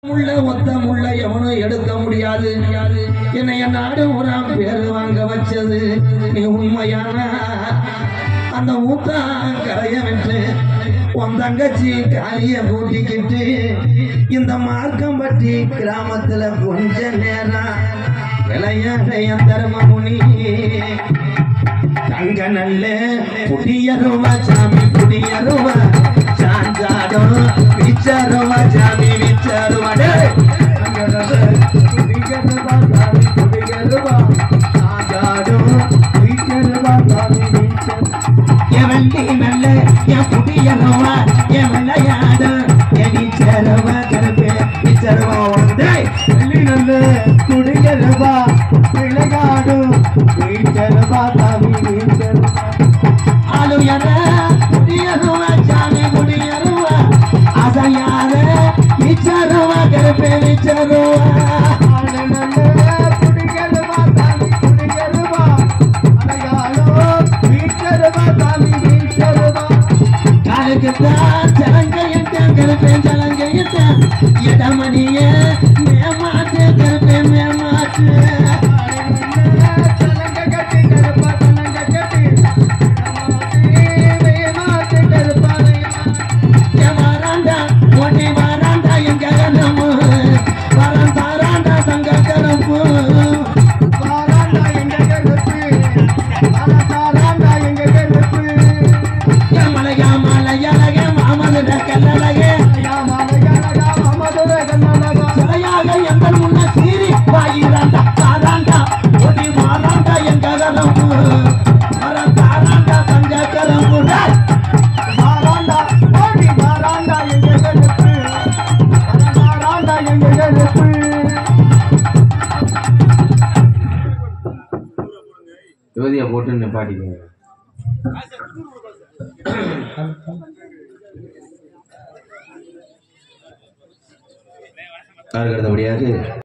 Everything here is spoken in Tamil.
முள்ள ஒத்த முள்ள எவனும் எடுக்க முடியாது. என்னைய நாடு ஒரு பேரு வாங்க வச்சது நீ உண்மையான அந்த ஊத்தான் கரைய வென்று உன் தங்கச்சி காலிய கூட்டிக்கிட்டு இந்த மார்க்கம் பற்றி கிராமத்துல கொஞ்ச நேரம் விளையாடைய தர்மமுனி தங்க நல்ல புடியருவா சாமி புடியருவா சாஞ்சாடும் விச்சருவா சாமி விச்சருவா எவண்டி நல்ல என் புடியருவா என் விளையாடு என் விச்சருவா கருப்பு விச்சருவா வந்து நல்ல குடியருவா விளையாடு விச்சருவா சாமி விச்சருவா ஆளுயர புடியருவா சாமி புடியருவா அசையாத விச்சருவா கருப்பு விச்சருவா இடமணிய மேமாத்து கருப்பே மேமாத்து வாராண்டா ஓட்டி வாராண்டா எங்க கரும்பு வரம் தாராண்டா தங்க கரும்பு வாராண்டா எங்க கருப்பு வரம் தாராண்டா எங்க கருப்பு மலையா மலையழக மாமதுர கல்லழக சிலையாக எங்கள் முன்ன சீரி வாயிராண்டா தாராண்டா ஒடி மாறாண்டா எங்க கரும்பு வரம் தாராண்டா தங்க கரும்பு மாறாண்டா ஓடி மாறாண்டா எங்க கருப்பு வரம் தாராண்டா எங்க கருப்பு ஜோதியா போட்டு நிப்பாட்டிக்கோங்க. அடுத்தபடியாக